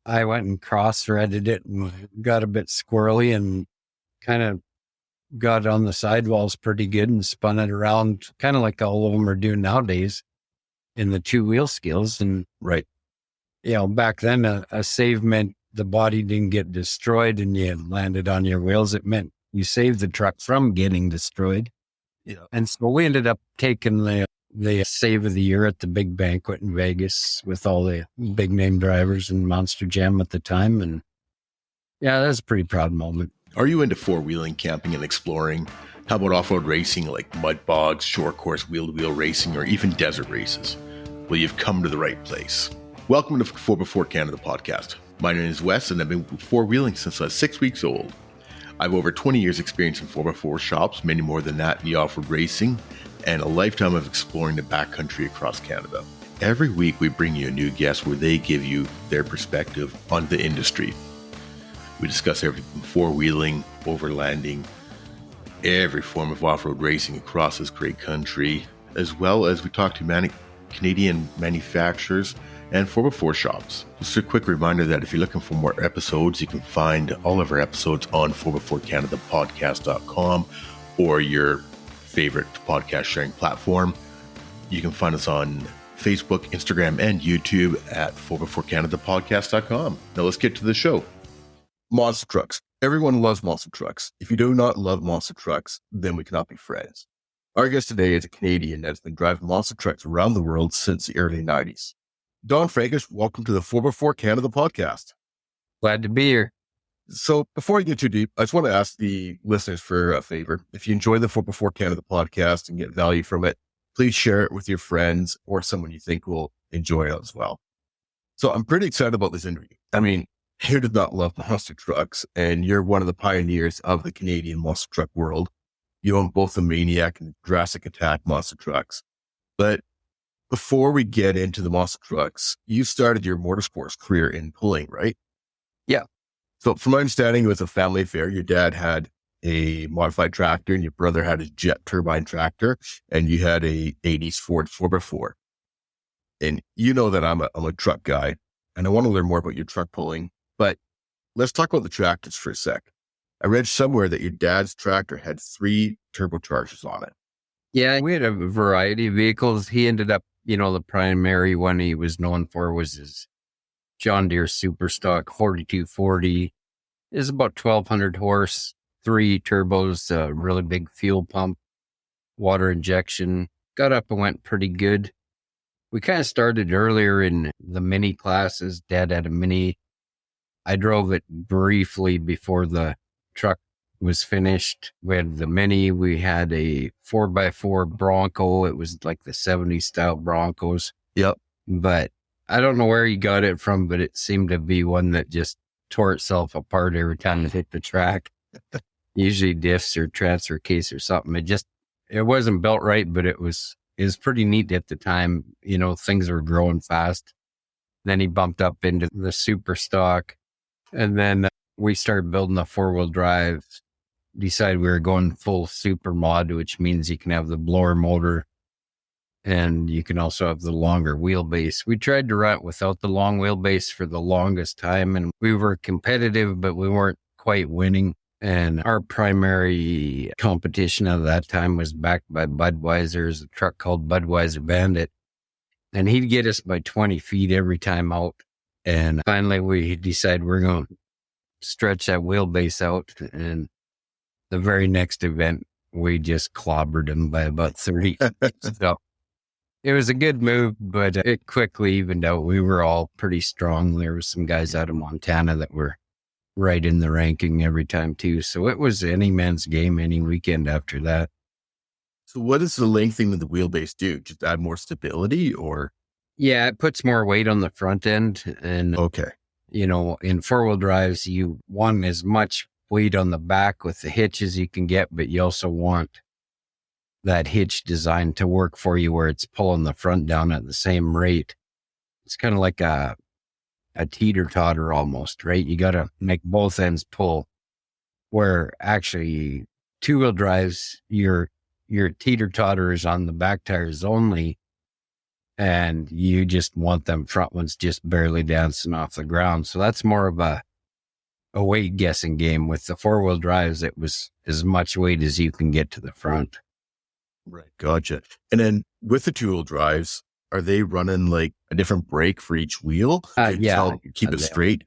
I went and cross-threaded it and got a bit squirrely and kind of got on the sidewalls pretty good and spun it around kind of like all of them are doing nowadays in the two wheel skills. And, Right. back then a save meant the body didn't get destroyed and you landed on your wheels. It meant you saved the truck from getting destroyed. Yeah. And so we ended up taking the save of the year at the big banquet in Vegas with all the big name drivers and Monster Jam at the time. And yeah, that was a pretty proud moment. Are you into four-wheeling, camping, and exploring? How about off-road racing like mud bogs, short course wheel-to-wheel racing, or even desert races? Well, you've come to the right place. Welcome to 4x4 Canada podcast. My name is Wes, and I've been four-wheeling since I was 6 weeks old. I have over 20 years experience in 4x4 shops, many more than that in the off-road racing, and a lifetime of exploring the backcountry across Canada. Every week we bring you a new guest where they give you their perspective on the industry. We discuss everything from four-wheeling, overlanding, every form of off-road racing across this great country, as well as we talk to Canadian manufacturers and 4x4 shops. Just a quick reminder that if you're looking for more episodes, you can find all of our episodes on 4x4canadapodcast.com or your favorite podcast sharing platform. You can find us on Facebook, Instagram, and YouTube at 4x4canadapodcast.com. Now let's get to the show. Monster trucks. Everyone loves monster trucks. If you do not love monster trucks, then we cannot be friends. Our guest today is a Canadian that has been driving monster trucks around the world since the early 90s. Don Frankish, welcome to the 4x4 Canada podcast. Glad to be here. So before I get too deep, I just want to ask the listeners for a favor. If you enjoy the 4x4 Canada podcast and get value from it, please share it with your friends or someone you think will enjoy it as well. So I'm pretty excited about this interview. I mean, who does not love monster trucks? And you're one of the pioneers of the Canadian monster truck world. You own both the Maniac and Jurassic Attack monster trucks. But before we get into the monster trucks, you started your motorsports career in pulling, right? Yeah. So from my understanding, it was a family affair. Your dad had a modified tractor and your brother had a jet turbine tractor and you had a 80s Ford 4x4. And you know that I'm a truck guy and I want to learn more about your truck pulling, but let's talk about the tractors for a sec. I read somewhere that your dad's tractor had 3 turbochargers on it. Yeah, we had a variety of vehicles. He ended up, the primary one he was known for was his John Deere Superstock 4240. It's about 1,200 horse, 3 turbos, a really big fuel pump, water injection. Got up and went pretty good. We kind of started earlier in the mini classes. Dad had a mini. I drove it briefly before the truck was finished. We had the mini. We had a 4x4 Bronco. It was like the 70s style Broncos. Yep. But I don't know where he got it from, but it seemed to be one that just tore itself apart every time it hit the track. Usually diffs or transfer case or something. It wasn't built right, but it was pretty neat at the time. Things were growing fast. Then he bumped up into the super stock. And then we started building the 4-wheel drive, decided we were going full super mod, which means you can have the blower motor and you can also have the longer wheelbase. We tried to run it without the long wheelbase for the longest time, and we were competitive, but we weren't quite winning. And our primary competition at that time was backed by Budweiser's a truck called Budweiser Bandit. And he'd get us by 20 feet every time out. And finally, we decided we're going to stretch that wheelbase out. And the very next event, we just clobbered him by about 30. So it was a good move, but it quickly evened out. We were all pretty strong. There were some guys out of Montana that were right in the ranking every time too. So it was any man's game any weekend after that. So what does the lengthening of the wheelbase do? Just add more stability or? Yeah, it puts more weight on the front end. And, okay. In 4-wheel drives, you want as much weight on the back with the hitch as you can get, but you also want that hitch design to work for you where it's pulling the front down at the same rate. It's kind of like a teeter-totter almost, right? You got to make both ends pull, where actually 2-wheel drives, your teeter-totter is on the back tires only, and you just want them front ones just barely dancing off the ground. So that's more of a weight guessing game. With the 4-wheel drives, it was as much weight as you can get to the front. Right. Gotcha. And then with the 2-wheel drives, are they running like a different brake for each wheel? Yeah. Keep it straight.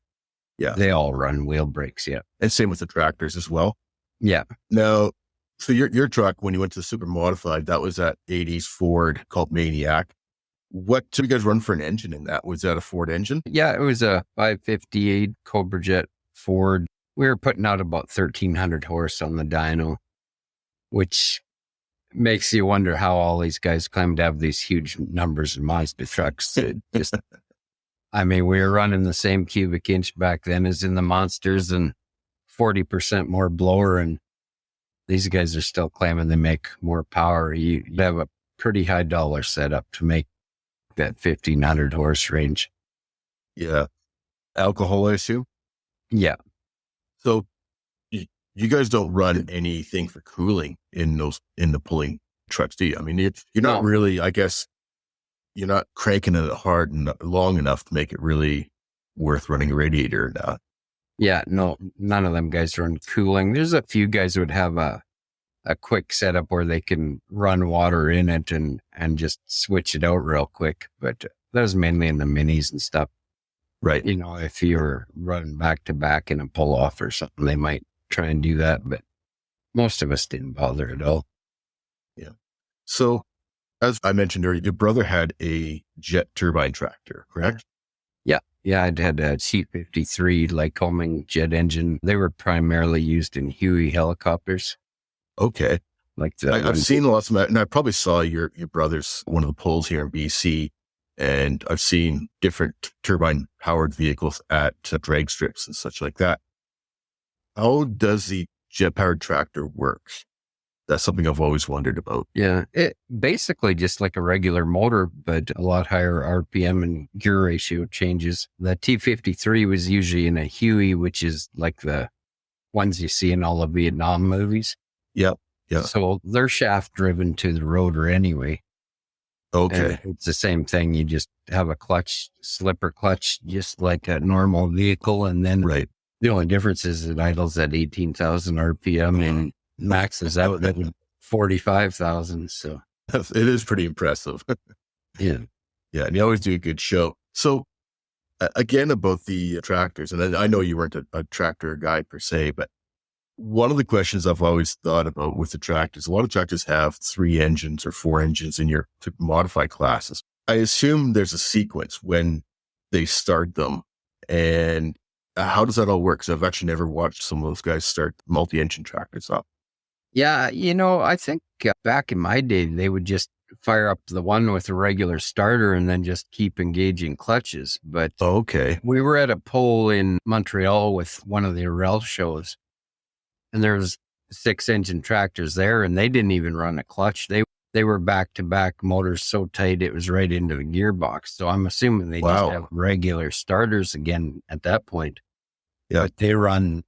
Yeah. They all run wheel brakes. Yeah. And same with the tractors as well. Yeah. Now, so your truck, when you went to the super modified, that was that 80s Ford called Maniac. What did you guys run for an engine in that? Was that a Ford engine? Yeah, it was a 558 Cobra Jet Ford. We were putting out about 1,300 horse on the dyno, which makes you wonder how all these guys claim to have these huge numbers in monster trucks. I mean, we were running the same cubic inch back then as in the monsters and 40% more blower, and these guys are still claiming they make more power. You have a pretty high dollar setup to make that 1,500 horse range. Yeah. Alcohol, I assume? Yeah. So you guys don't run anything for cooling in the pulling trucks, do you? I mean, you're not really, I guess, you're not cranking it hard and long enough to make it really worth running a radiator or not. Yeah, no, none of them guys run cooling. There's a few guys who would have a quick setup where they can run water in it and just switch it out real quick. But that was mainly in the minis and stuff. Right. You know, if you're running back to back in a pull off or something, they might try and do that. But most of us didn't bother at all. Yeah. So as I mentioned earlier, your brother had a jet turbine tractor, correct? Yeah, I'd had a C-53 Lycoming jet engine. They were primarily used in Huey helicopters. Okay. Like I've seen lots of them, and I probably saw your brother's one of the polls here in BC, and I've seen different turbine powered vehicles at drag strips and such like that. How does the jet powered tractor work? That's something I've always wondered about. Yeah, it basically just like a regular motor, but a lot higher RPM and gear ratio changes. The T-53 was usually in a Huey, which is like the ones you see in all the Vietnam movies. Yeah. So they're shaft driven to the rotor anyway. Okay. And it's the same thing. You just have a slipper clutch, just like a normal vehicle. And then the only difference is it idles at 18,000 RPM and maxes out at 45,000. So it is pretty impressive. Yeah. Yeah. And you always do a good show. So again, about the tractors, and I know you weren't a tractor guy per se, but one of the questions I've always thought about with the tractors, a lot of tractors have 3 engines or 4 engines in your modified classes. I assume there's a sequence when they start them. And how does that all work? Because I've actually never watched some of those guys start multi-engine tractors up. Yeah, I think back in my day, they would just fire up the one with a regular starter and then just keep engaging clutches. But we were at a pull in Montreal with one of the Arel shows, and there was 6 engine tractors there, and they didn't even run a clutch. They were back-to-back motors so tight it was right into the gearbox. So I'm assuming they just have regular starters again at that point. Yeah. But they run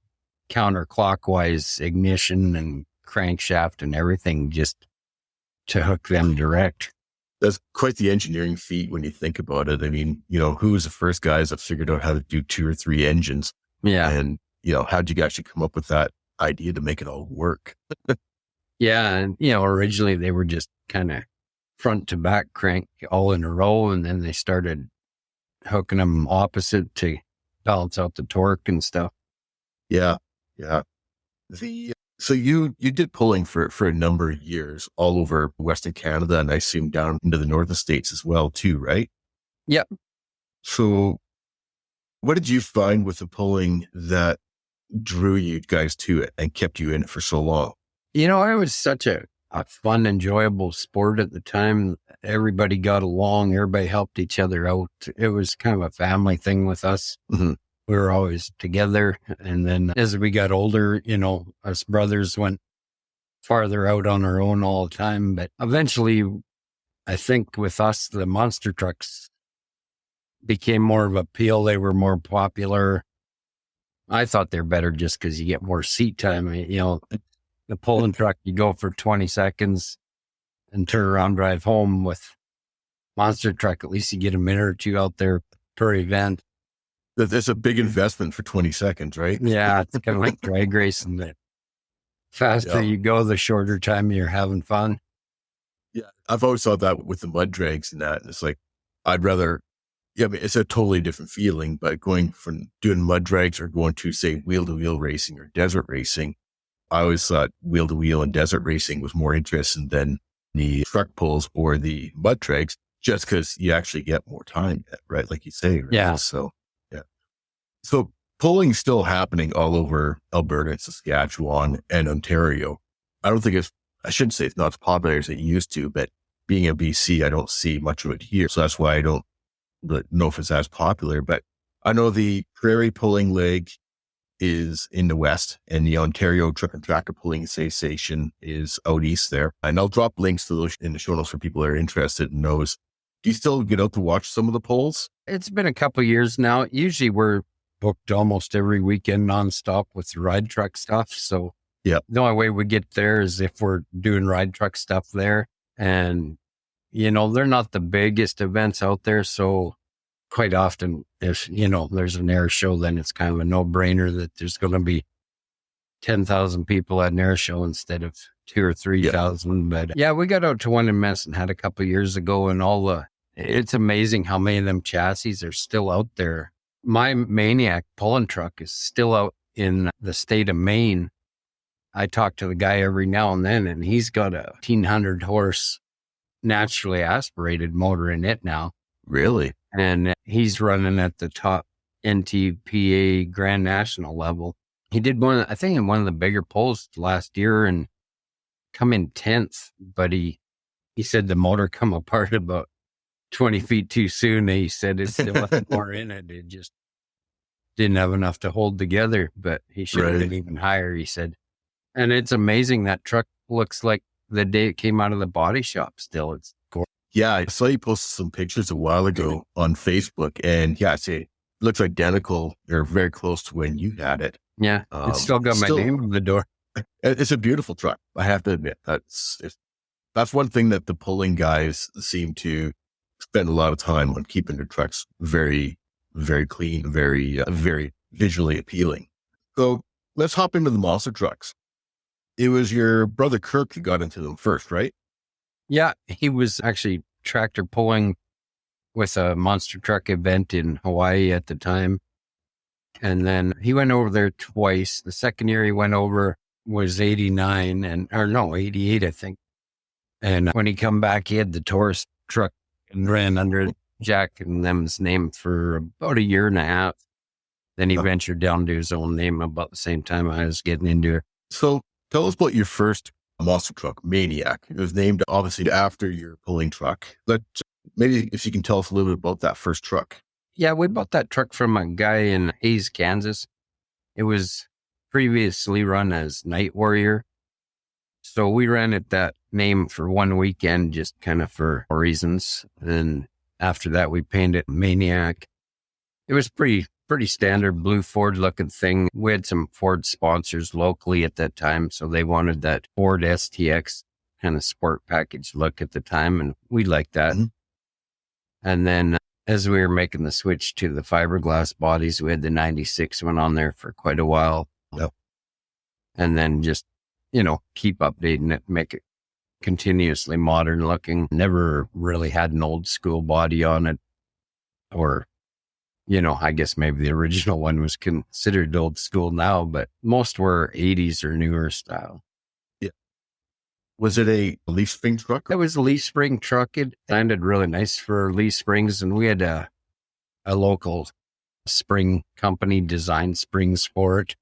counterclockwise ignition and crankshaft and everything just to hook them direct. That's quite the engineering feat when you think about it. I mean, who was the first guys that figured out how to do 2 or 3 engines? Yeah. And, how'd you actually come up with that idea to make it all work? Yeah. And, originally they were just kind of front to back crank all in a row. And then they started hooking them opposite to balance out the torque and stuff. Yeah. Yeah. So you did pulling for a number of years all over Western Canada, and I assume down into the northern states as well too, right? Yep. So what did you find with the pulling that drew you guys to it and kept you in it for so long? It was such a fun, enjoyable sport at the time. Everybody got along. Everybody helped each other out. It was kind of a family thing with us. Mm-hmm. We were always together. And then as we got older, us brothers went farther out on our own all the time. But eventually, I think with us, the monster trucks became more of an appeal. They were more popular. I thought they're better just because you get more seat time. The pulling truck, you go for 20 seconds and turn around, drive home with monster truck, at least you get a minute or two out there per event. That's a big investment for 20 seconds, right? Yeah, it's kind of like drag racing. The faster you go, the shorter time you're having fun. Yeah, I've always thought that with the mud drags and that. It's like, I'd rather, I mean, it's a totally different feeling, but going from doing mud drags or going to, say, wheel-to-wheel racing or desert racing, I always thought wheel-to-wheel and desert racing was more interesting than the truck pulls or the mud drags, just because you actually get more time, right? Like you say. Right? Yeah. So, yeah. So pulling's still happening all over Alberta, Saskatchewan, and Ontario. I shouldn't say it's not as popular as it used to, but being in BC, I don't see much of it here. So that's why I don't know if it's as popular. But I know the prairie pulling leg is in the west, and the Ontario truck and tractor pulling station is out east there. And I'll drop links to those in the show notes for people that are interested in those. Do you still get out to watch some of the polls? It's been a couple of years now. Usually we're booked almost every weekend nonstop with the ride truck stuff. So yeah, the only way we get there is if we're doing ride truck stuff there. And, they're not the biggest events out there. So quite often, if, there's an air show, then it's kind of a no-brainer that there's going to be 10,000 people at an air show instead of 2,000 or 3,000. But yeah, we got out to one in Medicine Hat a couple of years ago, and it's amazing how many of them chassis are still out there. My Maniac pulling truck is still out in the state of Maine. I talk to the guy every now and then, and he's got a 1,500 horse naturally aspirated motor in it now. Really? And he's running at the top NTPA Grand National level. He did one of the bigger pulls last year and come in 10th, but he said the motor come apart about 20 feet too soon. He said it still had more in it. It just didn't have enough to hold together, but he should have been even higher, he said. And it's amazing that truck looks like the day it came out of the body shop still. It's gorgeous. Yeah, I saw you posted some pictures a while ago on Facebook, and yeah, it looks identical or very close to when you had it. Yeah, it's still got my name on the door. It's a beautiful truck. I have to admit, that's one thing that the pulling guys seem to spend a lot of time on, keeping their trucks very, very clean, very, very visually appealing. So let's hop into the monster trucks. It was your brother Kirk who got into them first, right? Yeah, he was actually tractor pulling with a monster truck event in Hawaii at the time. And then he went over there twice. The second year he went over was 88, I think. And when he come back, he had the Taurus truck and ran under Jack and them's name for about a year and a half. Then he ventured down to his own name about the same time I was getting into it. So tell us about your first monster truck, Maniac. It was named obviously after your pulling truck. Maybe if you can tell us a little bit about that first truck. Yeah, we bought that truck from a guy in Hayes, Kansas. It was previously run as Night Warrior. So we ran it that name for one weekend, just kind of for reasons. And after that, we painted it Maniac. It was pretty standard blue Ford looking thing. We had some Ford sponsors locally at that time. So they wanted that Ford STX kind of sport package look at the time. And we liked that. Mm-hmm. And then as we were making the switch to the fiberglass bodies, we had the 96 one on there for quite a while. Yep. And then just, keep updating it, make it continuously modern looking. Never really had an old school body on it. Or, I guess maybe the original one was considered old school now, but most were 80s or newer style. Yeah. Was it a leaf spring truck? It was a leaf spring truck. It landed really nice for leaf springs, and we had a local spring company design springs for it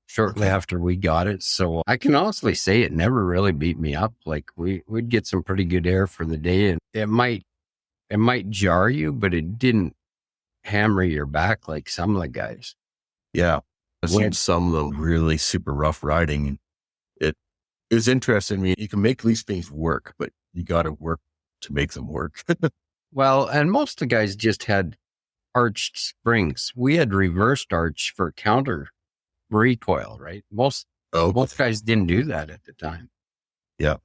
shortly after we got it. So I can honestly say it never really beat me up. Like we'd get some pretty good air for the day, and it might jar you, but it didn't hammer your back like some of the guys. Yeah. I've seen some of them really super rough riding. It was interesting. I mean, you can make leaf springs work, but you got to work to make them work. Well, and most of the guys just had arched springs. We had reversed arch for counter recoil, right? Most guys didn't do that at the time. Yeah.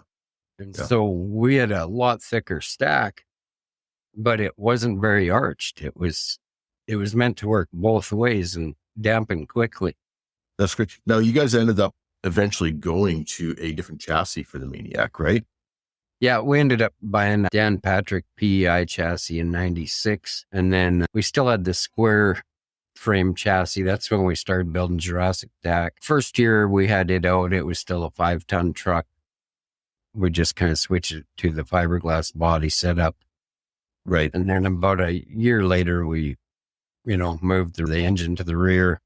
And so we had a lot thicker stack, but it wasn't very arched. It was meant to work both ways and dampen quickly. That's great. Now, you guys ended up eventually going to a different chassis for the Maniac, right? Yeah, we ended up buying a Dan Patrick PEI chassis in 96. And then we still had the square frame chassis. That's when we started building Jurassic Attack. First year we had it out, it was still a 5-ton truck. We just kind of switched it to the fiberglass body setup. Right. And then about a year later, we, moved the engine to the rear,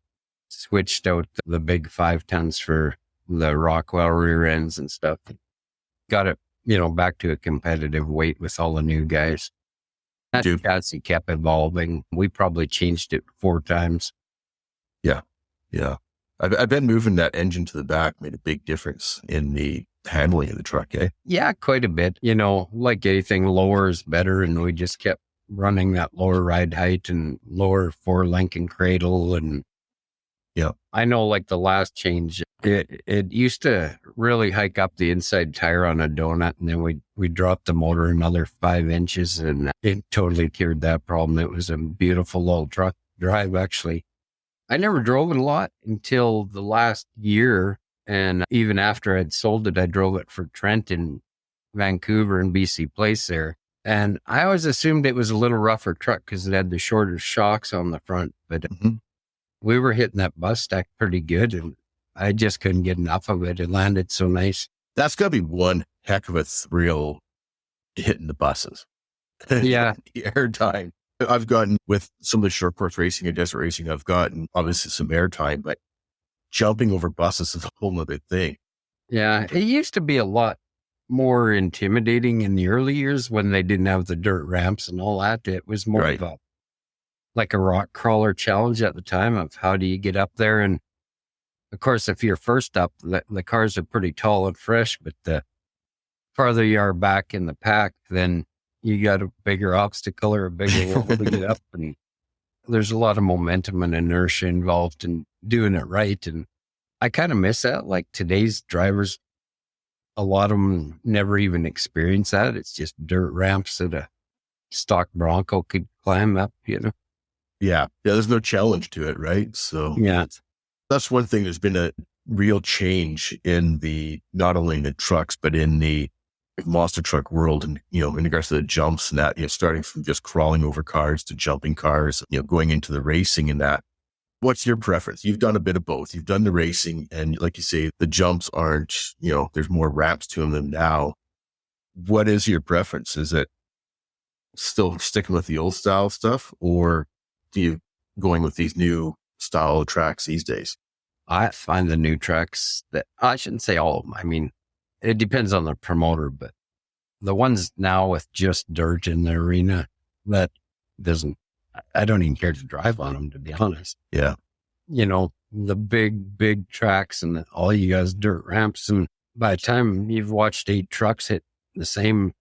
switched out the big 5 tons for the Rockwell rear ends and stuff. Got it, back to a competitive weight with all the new guys. That chassis kept evolving. We probably changed it 4 times. Yeah. I've been moving that engine to the back made a big difference in the handling of the truck, eh? Yeah, quite a bit. Like anything, lower is better. And we just kept running that lower ride height and lower 4-link and cradle. And yeah, I know like the last change, it used to really hike up the inside tire on a donut. And then we dropped the motor another 5 inches and it totally cured that problem. It was a beautiful little truck drive, actually. I never drove it a lot until the last year. And even after I'd sold it, I drove it for Trent in Vancouver and BC Place there. And I always assumed it was a little rougher truck because it had the shorter shocks on the front. But we were hitting that bus stack pretty good and I just couldn't get enough of it. It landed so nice. That's got to be one heck of a thrill, hitting the buses. Yeah. The airtime. I've gotten with some of the short course racing and desert racing, I've gotten obviously some airtime, but jumping over buses is a whole other thing. Yeah. It used to be a lot more intimidating in the early years when they didn't have the dirt ramps and all that. It was more of like a rock crawler challenge at the time of how do you get up there. And of course, if you're first up, the cars are pretty tall and fresh, but the farther you are back in the pack, then you got a bigger obstacle or a bigger wall to get up. And there's a lot of momentum and inertia involved in doing it right. And I kind of miss that. Like today's drivers, a lot of them never even experience that. It's just dirt ramps that a stock Bronco could climb up, Yeah. There's no challenge to it, right? So yeah, that's one thing. There's been a real change in not only in the trucks, but in the monster truck world. And, in regards to the jumps and that, starting from just crawling over cars to jumping cars, going into the racing and that. What's your preference? You've done a bit of both. You've done the racing and like you say, the jumps aren't, there's more ramps to them now. What is your preference? Is it still sticking with the old style stuff or do you going with these new style of tracks these days? I find the new tracks that I shouldn't say all of them. I mean, it depends on the promoter, but the ones now with just dirt in the arena, I don't even care to drive on them, to be honest. Yeah. The big tracks and all you guys dirt ramps. And by the time you've watched 8 trucks hit the same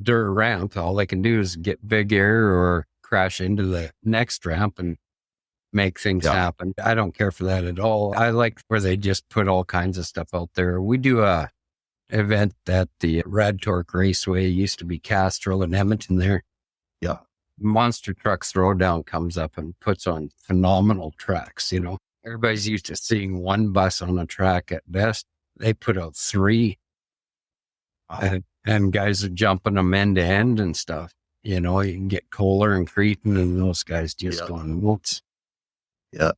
dirt ramp, all they can do is get big air or crash into the next ramp and make things happen. I don't care for that at all. I like where they just put all kinds of stuff out there. We do a event at the Rad Torque Raceway. It used to be Castrol and Edmonton there. Yeah. Monster Trucks Throwdown comes up and puts on phenomenal tracks. Everybody's used to seeing one bus on a track at best. They put out 3 and guys are jumping them end to end and stuff. You can get Kohler and Cretan and those guys just going nuts. Yeah.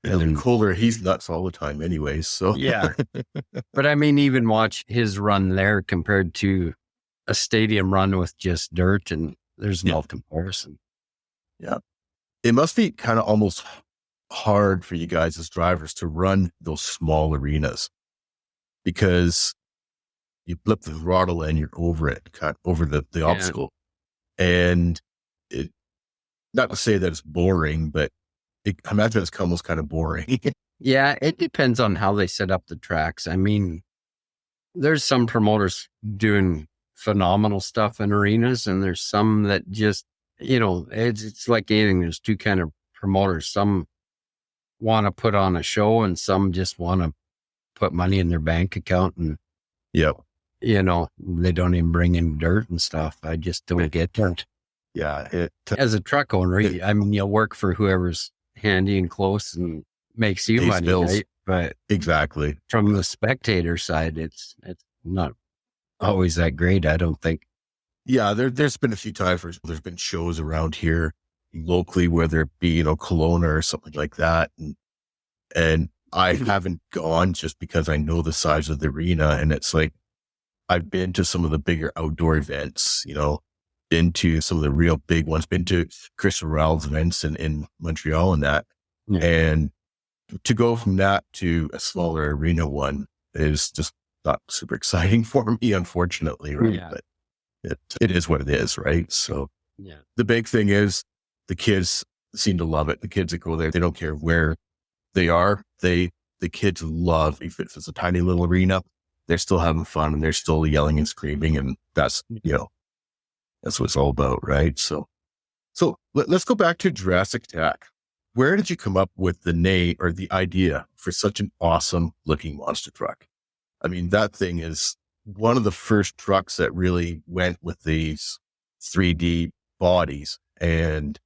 And Kohler, he's nuts all the time anyways. So yeah. But I mean, even watch his run there compared to a stadium run with just dirt and there's no comparison. Yeah. It must be kind of almost hard for you guys as drivers to run those small arenas because you flip the throttle and you're over it, over the obstacle. And not to say that it's boring, but I imagine it's almost kind of boring. Yeah, it depends on how they set up the tracks. I mean, there's some promoters doing phenomenal stuff in arenas, and there's some that just, it's like anything. There's 2 kind of promoters. Some want to put on a show, and some just want to put money in their bank account, and they don't even bring in dirt and stuff. I just don't get that. Yeah. As a truck owner, I mean, you'll work for whoever's handy and close and makes you Pays money, bills. right? But Exactly. from the spectator side, it's not always that great, I don't think. Yeah. There's been a few times where there's been shows around here locally, whether it be, Kelowna or something like that. And I haven't gone just because I know the size of the arena. And it's like, I've been to some of the bigger outdoor events, been to some of the real big ones, been to Chris Morrell's events in Montreal and that. Yeah. And to go from that to a smaller arena one is just not super exciting for me, unfortunately. Right. Yeah. But it is what it is. Right. So Yeah. the big thing is the kids seem to love it. The kids that go there, they don't care where they are. The kids love, if it's a tiny little arena, they're still having fun and they're still yelling and screaming. And that's what it's all about. Right. So let's go back to Jurassic Attack. Where did you come up with the name or the idea for such an awesome looking monster truck? I mean, that thing is one of the first trucks that really went with these 3D bodies, and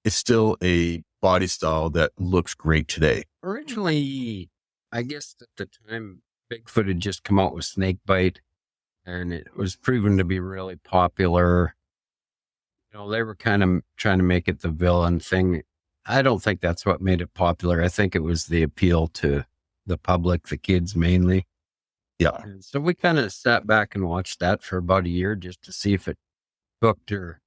it's still a body style that looks great today. Originally, I guess at the time, Bigfoot had just come out with Snakebite, and it was proven to be really popular. They were kind of trying to make it the villain thing. I don't think that's what made it popular. I think it was the appeal to the public, the kids mainly. Yeah. And so we kind of sat back and watched that for about a year just to see if it booked or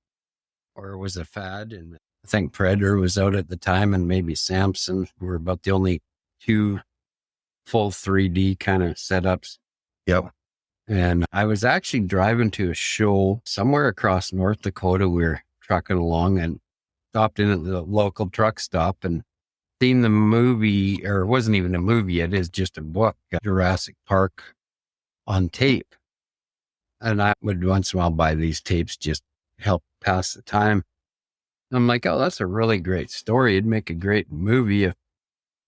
was a fad. And I think Predator was out at the time, and maybe Samson were about the only two full 3D kind of setups. Yep. And I was actually driving to a show somewhere across North Dakota. We were trucking along and stopped in at the local truck stop and seen the movie, or it wasn't even a movie, it is just a book, Jurassic Park, on tape. And I would once in a while buy these tapes, just help pass the time. I'm like, oh, that's a really great story. It'd make a great movie if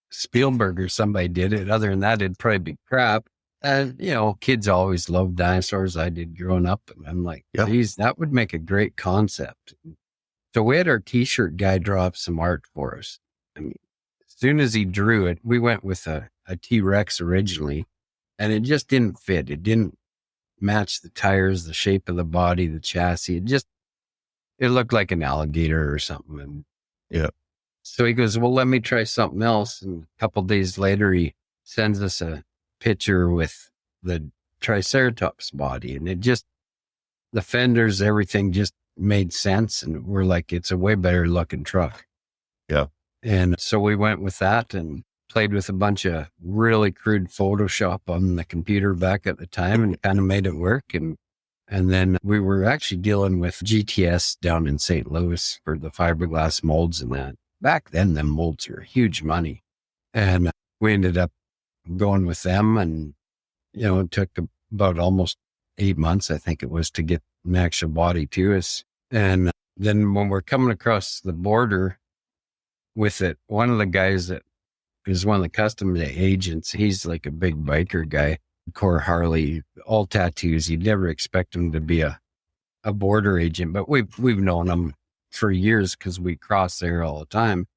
Spielberg or somebody did it. Other than that, it'd probably be crap. And, kids always loved dinosaurs. I did growing up. And I'm like, geez, that would make a great concept. So we had our t-shirt guy draw up some art for us. I mean, as soon as he drew it, we went with a T-Rex originally, and it just didn't fit. It didn't match the tires, the shape of the body, the chassis. It looked like an alligator or something. And yeah. So he goes, well, let me try something else. And a couple of days later, he sends us a picture with the Triceratops body. And the fenders, everything just made sense. And we're like, it's a way better looking truck. Yeah. And so we went with that and played with a bunch of really crude Photoshop on the computer back at the time and kind of made it work. And then we were actually dealing with GTS down in St. Louis for the fiberglass molds and that. Back then, them molds were huge money. And we ended up going with them. And, it took about almost 8 months, I think it was, to get an actual body to us. And then when we're coming across the border with it, one of the guys that is one of the custom agents, he's like a big biker guy, core Harley, all tattoos. You'd never expect him to be a border agent, but we've known him for years because we cross there all the time.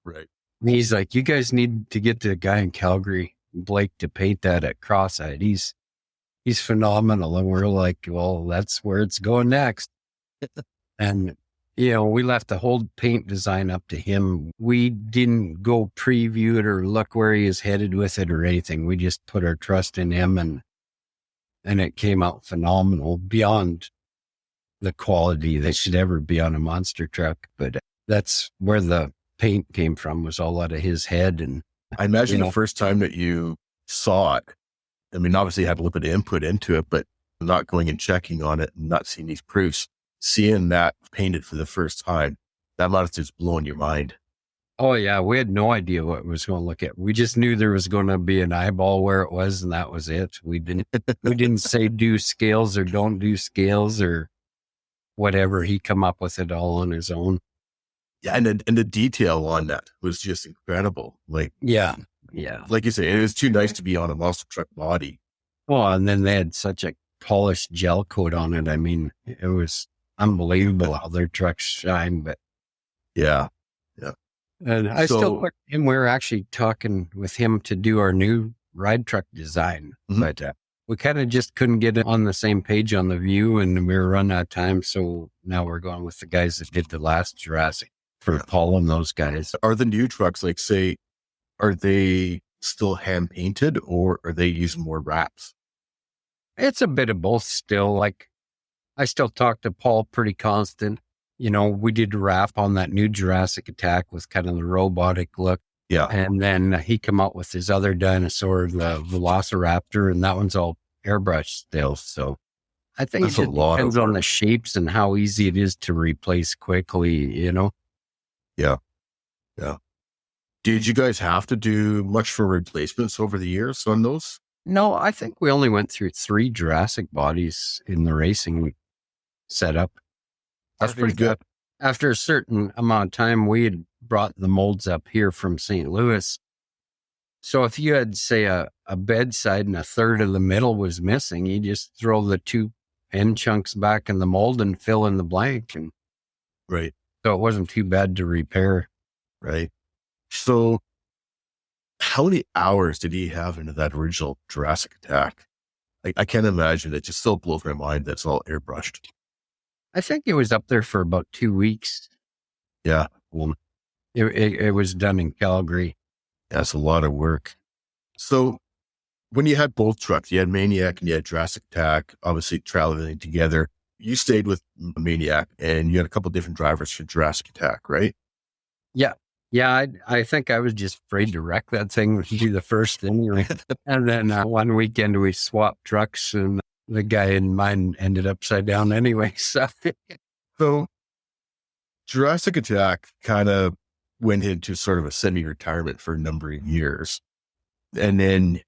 Right. And he's like, you guys need to get the guy in Calgary, Blake, to paint that at Cross-eyed. He's phenomenal. And we're like, well, that's where it's going next. And, we left the whole paint design up to him. We didn't go preview it or look where he is headed with it or anything. We just put our trust in him, and it came out phenomenal, beyond the quality that should ever be on a monster truck. But that's where the paint came from, was all out of his head. And I imagine the first time that you saw it, I mean, obviously you had a little bit of input into it, but not going and checking on it and not seeing these proofs, seeing that painted for the first time, that must have just blown your mind. Oh yeah. We had no idea what it was going to look at. We just knew there was going to be an eyeball where it was, and that was it. We didn't say do scales or don't do scales or whatever. He come up with it all on his own. Yeah. And the detail on that was just incredible. Like, yeah. Like you say, it was too nice to be on a monster truck body. Well, and then they had such a polished gel coat on it. I mean, it was unbelievable how their trucks shine. But Yeah. and I So- still put him. We were actually talking with him to do our new ride truck design, Mhm. but we kind of just couldn't get it on the same page on the view, and we were running out of time. So now we're going with the guys that did the last Jurassic for Paul and those guys. Are the new trucks, like, say, are they still hand painted or are they using more wraps? It's a bit of both still. Like, I still talk to Paul pretty constant. We did wrap on that new Jurassic Attack with kind of the robotic look. Yeah. And then he come out with his other dinosaur, the Velociraptor, and that one's all airbrushed still. So I think That's it a just lot of depends on work. the shapes and how easy it is to replace quickly. Did you guys have to do much for replacements over the years on those? No, I think we only went through 3 Jurassic bodies in the racing setup. That's pretty good. After a certain amount of time, we had brought the molds up here from St. Louis. So if you had, say, a bedside and a third of the middle was missing, you just throw the 2 end chunks back in the mold and fill in the blank. And Right. so it wasn't too bad to repair. Right. So how many hours did he have into that original Jurassic Attack? I can't imagine. It just still blows my mind that's all airbrushed. I think it was up there for about 2 weeks. Yeah. It was done in Calgary. That's a lot of work. So when you had both trucks, you had Maniac and you had Jurassic Attack, obviously traveling together. You stayed with Maniac and you had a couple different drivers for Jurassic Attack, right? Yeah, I think I was just afraid to wreck that thing, do the first thing. And then one weekend we swapped trucks and the guy in mine ended upside down anyway. So Jurassic Attack kind of went into sort of a semi-retirement for a number of years. And then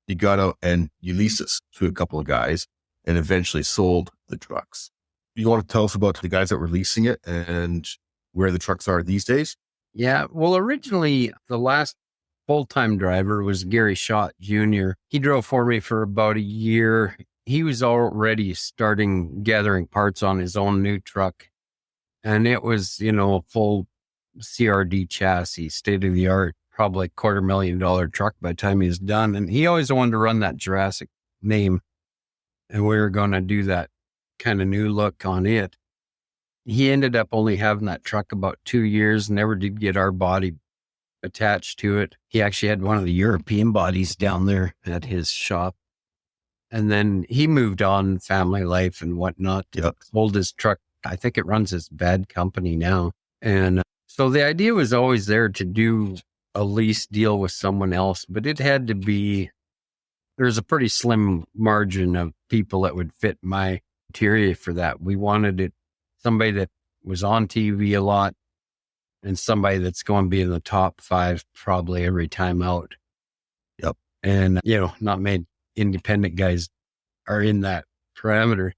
you got out and you leased this to a couple of guys and eventually sold the trucks. You want to tell us about the guys that were leasing it and where the trucks are these days? Yeah, well, originally the last full-time driver was Gary Schott Jr. He drove for me for about a year. He was already starting gathering parts on his own new truck. And it was, a full CRD chassis, state-of-the-art, probably $250,000 truck by the time he was done. And he always wanted to run that Jurassic name. And we were going to do that kind of new look on it. He ended up only having that truck about 2 years, never did get our body attached to it. He actually had one of the European bodies down there at his shop. And then he moved on, family life and whatnot. Yep. Sold his truck. I think it runs his bad company now. And so the idea was always there to do a lease deal with someone else, but it had to be, there's a pretty slim margin of people that would fit my criteria for that. We wanted it somebody that was on TV a lot and somebody that's going to be in the top 5 probably every time out. Yep. And, not many independent guys are in that parameter.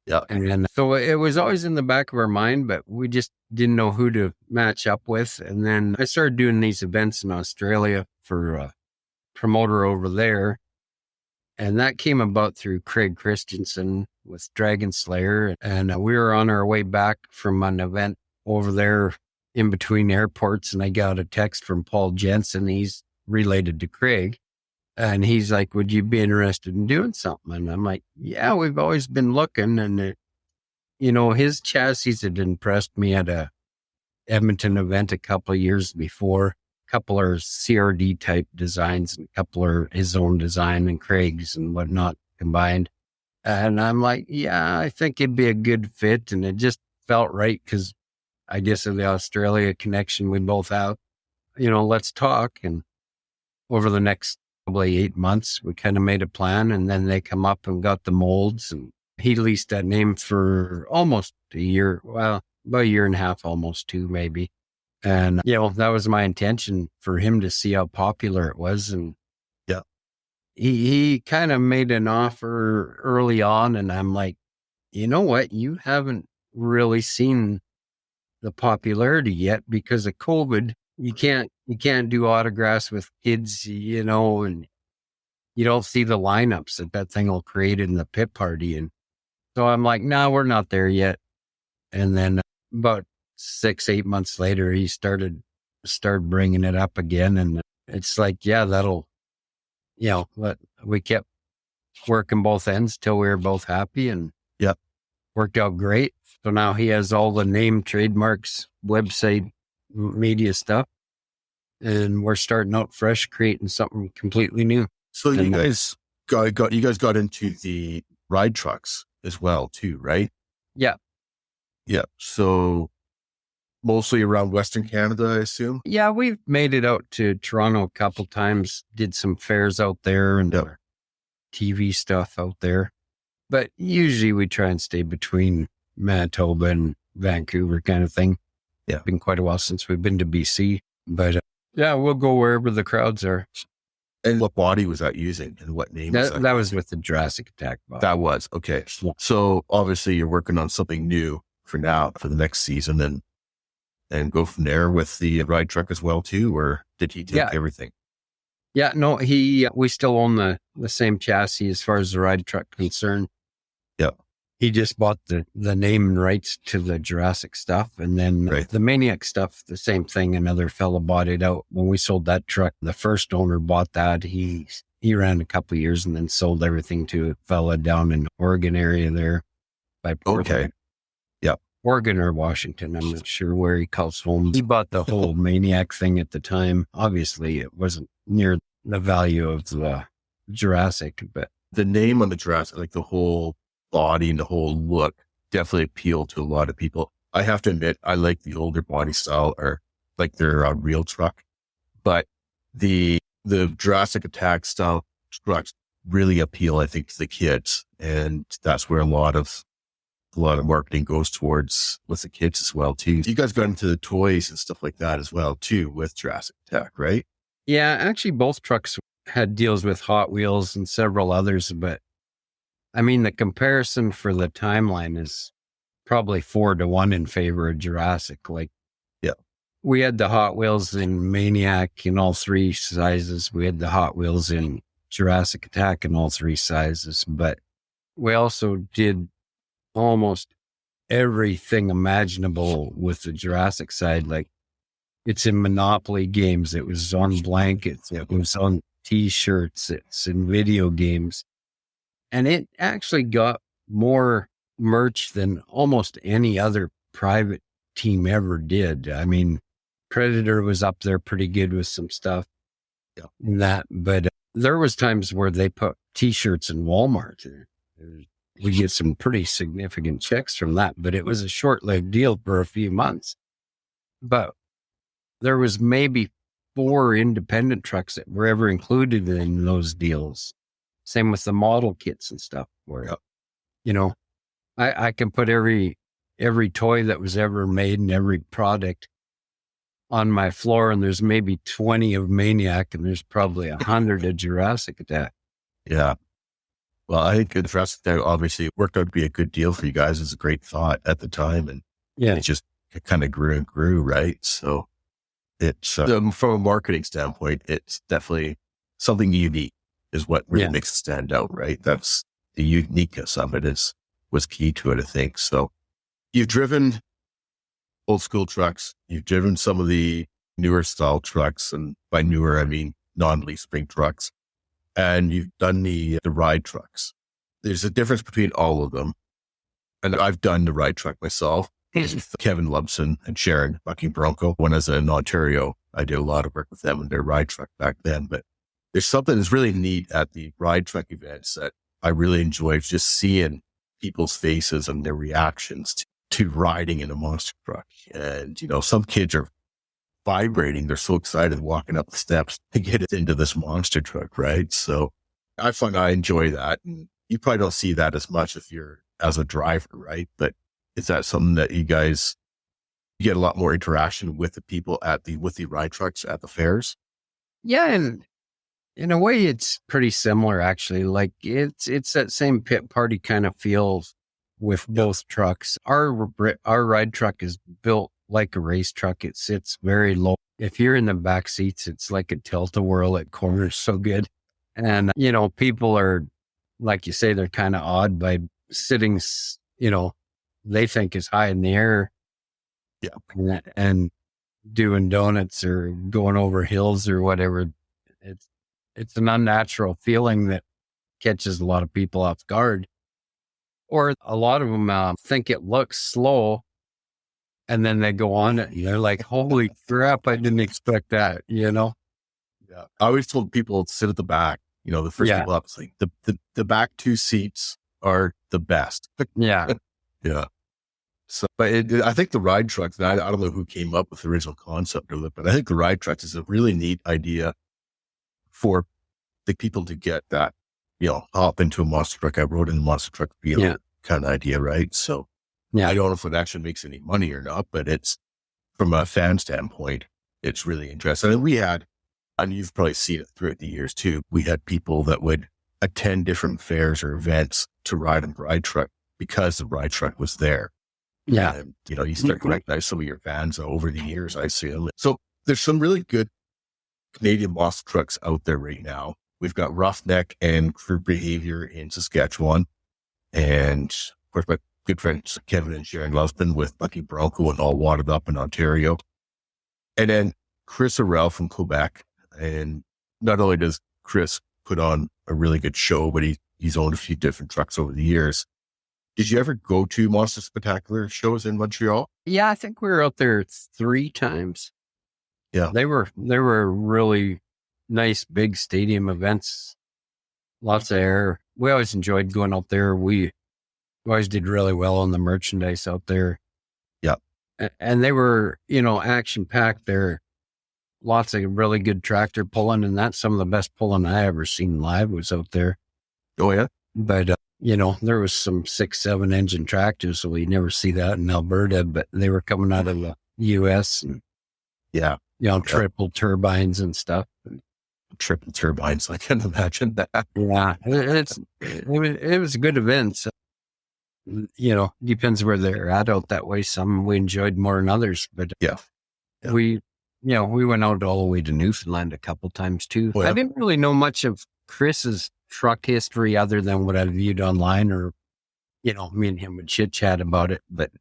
Yeah. And so it was always in the back of our mind, but we just didn't know who to match up with. And then I started doing these events in Australia for a promoter over there. And that came about through Craig Christensen with Dragon Slayer. And we were on our way back from an event over there in between airports. And I got a text from Paul Jensen. He's related to Craig. And he's like, would you be interested in doing something? And I'm like, yeah, we've always been looking. And, his chassis had impressed me at a Edmonton event a couple of years before. A couple are CRD type designs and a couple are his own design and Craig's and whatnot combined. And I'm like, yeah, I think it'd be a good fit. And it just felt right because I guess of the Australia connection we both have, let's talk. And over the next probably 8 months, we kind of made a plan, and then they come up and got the molds, and he leased that name for almost a year. Well, about a year and a half, almost 2 maybe. And, that was my intention for him to see how popular it was. And yeah, he kind of made an offer early on, and I'm like, you know what? You haven't really seen the popularity yet because of COVID. You can't do autographs with kids, and you don't see the lineups that thing will create in the pit party. And so I'm like, no, we're not there yet. And then about 6-8 months later, he started bringing it up again. And it's like, yeah, but we kept working both ends till we were both happy, and Yep. worked out great. So now he has all the name, trademarks, website, media stuff, and we're starting out fresh, creating something completely new. So you And- guys got into the ride trucks as well too, right? Yeah. Yeah. So mostly around Western Canada, I assume. Yeah, we've made it out to Toronto a couple times, did some fairs out there and Yep. TV stuff out there. But usually we try and stay between Manitoba and Vancouver kind of thing. Yeah. Been quite a while since we've been to BC, but yeah, we'll go wherever the crowds are. And what body was that using, and what name was that? That was with the Jurassic Attack body. That was okay. Yeah. So obviously you're working on something new for now for the next season, and go from there with the ride truck as well too, or did he take Yeah. everything? Yeah, no, we still own the same chassis as far as the ride truck concerned. Yeah. He just bought the name and rights to the Jurassic stuff. And then Right. the Maniac stuff, the same thing. Another fella bought it out. When we sold that truck, the first owner bought that. He ran a couple of years and then sold everything to a fella down in Oregon area there by Portland. Okay. Yeah. Oregon or Washington. I'm not sure where he calls home. He bought the whole Maniac thing at the time. Obviously, it wasn't near the value of the Jurassic, but The name on the Jurassic, like the whole body and the whole look, definitely appealed to a lot of people. I have to admit, I like the older body style, or like their real truck, but the Jurassic Attack style trucks really appeal, I think, to the kids, and that's where a lot of marketing goes towards with the kids as well too. You guys got into the toys and stuff like that as well too with Jurassic Attack, right? yeah, actually both trucks had deals with Hot Wheels and several others, but I mean, the comparison for the timeline is probably 4-1 in favor of Jurassic. Like, Yeah. we had the Hot Wheels in Maniac in all 3 sizes. We had the Hot Wheels in Jurassic Attack in all 3 sizes, but we also did almost everything imaginable with the Jurassic side. Like, it's in Monopoly games. It was on blankets. It was on T-shirts. It's in video games. And it actually got more merch than almost any other private team ever did. I mean, Predator was up there pretty good with some stuff. Yeah. In that, but there was times where they put T-shirts in Walmart. We get some pretty significant checks from that, but it was a short-lived deal for a few months. But there was maybe 4 independent trucks that were ever included in those deals. Same with the model kits and stuff where, Yep. you know, I can put every toy that was ever made and every product on my floor, and there's maybe 20 of Maniac and there's probably 100 of Jurassic Attack. Yeah. Well, I think Jurassic Attack obviously worked out to be a good deal for you guys. It's a great thought at the time, and Yeah. it kind of grew and grew, right? So it's from a marketing standpoint, it's definitely something unique is what really Yeah. makes it stand out, right? That's the uniqueness of it was key to it, I think. So you've driven old school trucks, you've driven some of the newer style trucks, and by newer, I mean non-leaf spring trucks, and you've done the ride trucks. There's a difference between all of them. And I've done the ride truck myself. With Kevin Lubson and Sharon Bucking Bronco. When I was in Ontario, I did a lot of work with them and their ride truck back then. But there's something that's really neat at the ride truck events that I really enjoy, just seeing people's faces and their reactions to riding in a monster truck. And, you know, some kids are vibrating. They're so excited walking up the steps to get into this monster truck, right? So I find I enjoy that. And you probably don't see that as much if you're as a driver, right? But is that something that you guys get a lot more interaction with the people with the ride trucks at the fairs? Yeah, and in a way, it's pretty similar, actually. Like, it's that same pit party kind of feel with both trucks. Our ride truck is built like a race truck. It sits very low. If you're in the back seats, it's like a tilt-a-whirl. It corners so good. And, you know, people are, like you say, they're kind of awed by sitting, you know, they think is high in the air. Yeah. And doing donuts or going over hills or whatever. It's an unnatural feeling that catches a lot of people off guard. Or a lot of them think it looks slow, and then they go on it and they're like, holy crap, I didn't expect that, Yeah. I always told people to sit at the back. The first people up, it's like the back 2 seats are the best. Yeah. Yeah. So, but I think the ride trucks, and I don't know who came up with the original concept of it, but I think the ride trucks is a really neat idea for the people to get that, hop into a monster truck. I rode in the monster truck feeling kind of idea, right? So I don't know if it actually makes any money or not, but it's, from a fan standpoint, it's really interesting. And we had, and you've probably seen it throughout the years too, we had people that would attend different fairs or events to ride in the ride truck because the ride truck was there. Yeah. And, you start to recognize some of your fans over the years, I assume. So there's some really good Canadian monster trucks out there right now. We've got Roughneck and Crew Behavior in Saskatchewan. And of course, my good friends Kevin and Sharon Lusbin with Lucky Bronco and All Wadded Up in Ontario. And then Chris Arell from Quebec. And not only does Chris put on a really good show, but he's owned a few different trucks over the years. Did you ever go to Monster Spectacular shows in Montreal? Yeah, I think we were out there 3 times. Yeah. They were really nice, big stadium events. Lots of air. We always enjoyed going out there. We always did really well on the merchandise out there. Yeah. And they were, action packed there. Lots of really good tractor pulling, and that's some of the best pulling I ever seen live was out there. Oh, yeah. But, there was some 6-7 engine tractors, so we never see that in Alberta, but they were coming out of the US and, triple turbines and stuff. Triple turbines. I can imagine that. Yeah. It was a good event. So, depends where they're at out that way. Some we enjoyed more than others, but we went out all the way to Newfoundland a couple times too. Oh, yeah. I didn't really know much of Chris's truck history other than what I viewed online or, me and him would chit chat about it, but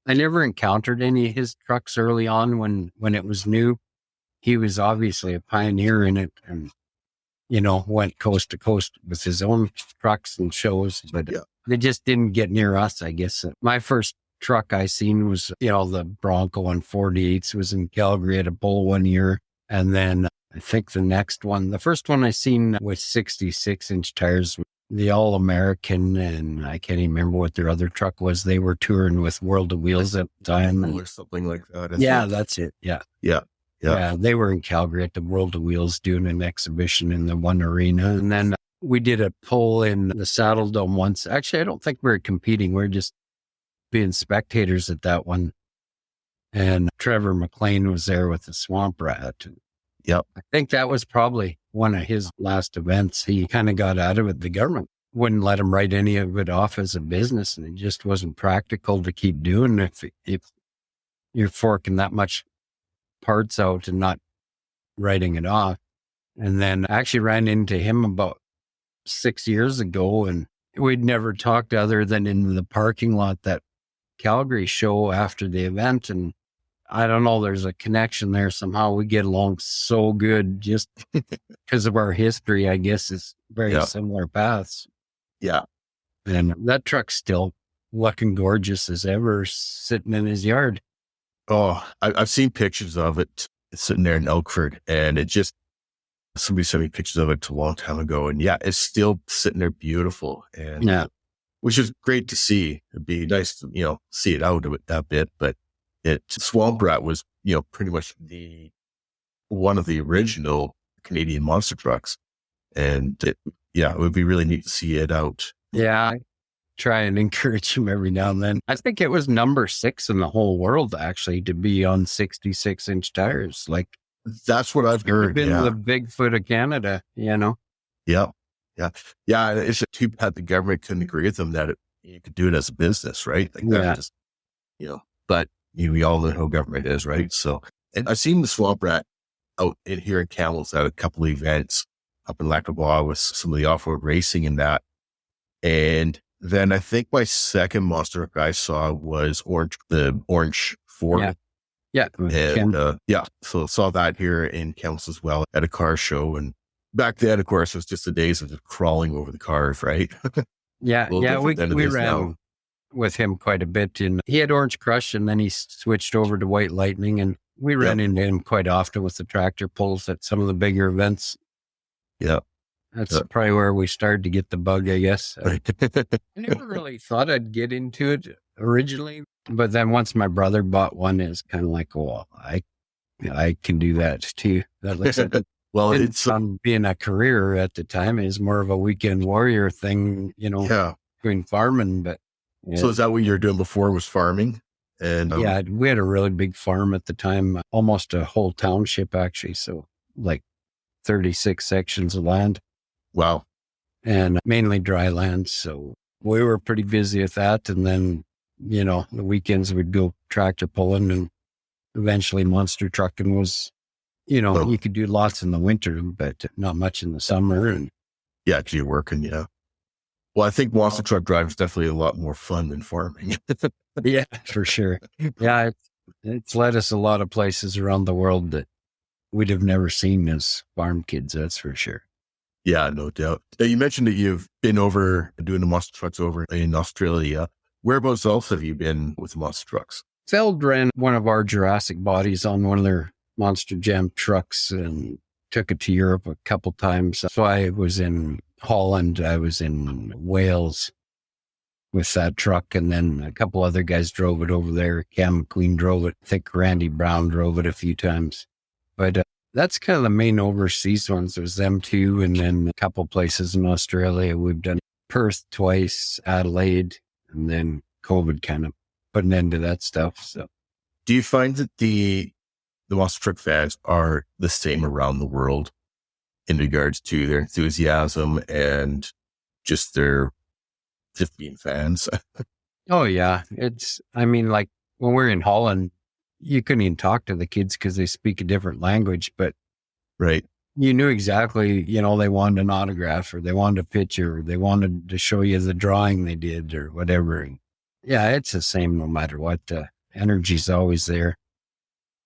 I never encountered any of his trucks early on when it was new. He was obviously a pioneer in it and, went coast to coast with his own trucks and shows, but they just didn't get near us, I guess. My first truck I seen was, the Bronco 148s was in Calgary at a bull one year. And then I think the first one I seen with 66-inch tires, the All American, and I can't even remember what their other truck was. They were touring with World of Wheels at the time. Or something like that. That's it. Yeah. Yeah. They were in Calgary at the World of Wheels doing an exhibition in the one arena. And then we did a pull in the Saddle Dome once. Actually, I don't think we were competing. We were just being spectators at that one. And Trevor McLean was there with the Swamp Rat. Yep. I think that was probably one of his last events. He kind of got out of it. The government wouldn't let him write any of it off as a business, and it just wasn't practical to keep doing if you're forking that much parts out and not writing it off. And then I actually ran into him about 6 years ago, and we'd never talked other than in the parking lot that Calgary show after the event. And I don't know, there's a connection there. Somehow we get along so good just because of our history, I guess, is very similar paths. Yeah. And that truck's still looking gorgeous as ever sitting in his yard. Oh, I've seen pictures of it sitting there in Elkford, and somebody sent me pictures of it a long time ago, and it's still sitting there beautiful, and which is great to see. It'd be nice to, see it out of it that bit, but Swamp Rat was, pretty much one of the original Canadian monster trucks, and it would be really neat to see it out. Yeah. Try and encourage him every now and then. I think it was number 6 in the whole world, actually, to be on 66-inch tires. Like, that's what I've heard. Been the Bigfoot of Canada, Yeah. It's too bad the government couldn't agree with them that you could do it as a business, right? Like just, but we all know how government is, right? So, and I've seen the Swamp Rat out in here in Kamloops at a couple of events up in Lackawanna with some of the off-road racing and that. And Then I think my second monster truck I saw was the orange Ford. Yeah. Yeah. And so saw that here in Kamloops as well at a car show. And back then, of course, it was just the days of just crawling over the cars, right? Yeah. We ran now. with him quite a bit. And he had Orange Crush, and then he switched over to White Lightning, and we ran into him quite often with the tractor pulls at some of the bigger events. Yeah. That's probably where we started to get the bug, I guess. I never really thought I'd get into it originally, but then once my brother bought one, it's kind of like, well, I can do that too. That looks like well, it's being a career at the time. Is more of a weekend warrior thing, doing farming. But so is that what you were doing before, was farming? And we had a really big farm at the time, almost a whole township actually. So like 36 sections of land. Wow. And mainly dry land. So we were pretty busy with that. And then, the weekends we'd go tractor pulling, and eventually monster trucking was, you could do lots in the winter, but not much in the summer. And yeah, because you're working. Yeah. Well, I think monster truck driving is definitely a lot more fun than farming. Yeah, for sure. Yeah. It's led us a lot of places around the world that we'd have never seen as farm kids. That's for sure. Yeah, no doubt. Now, you mentioned that you've been over doing the monster trucks over in Australia. Whereabouts else have you been with the monster trucks? Feld ran one of our Jurassic bodies on one of their Monster Jam trucks and took it to Europe a couple times. So I was in Holland, I was in Wales with that truck, and then a couple other guys drove it over there. Cam McQueen drove it. I think Randy Brown drove it a few times. But that's kind of the main overseas ones. There's them two, and then a couple places in Australia. We've done Perth twice, Adelaide, and then COVID kind of put an end to that stuff. So, do you find that the monster truck fans are the same around the world in regards to their enthusiasm and just their just being fans? Oh yeah, like when we're in Holland, you couldn't even talk to the kids because they speak a different language, but right. You knew exactly, they wanted an autograph, or they wanted a picture, or they wanted to show you the drawing they did or whatever. And yeah, it's the same no matter what. Energy's always there.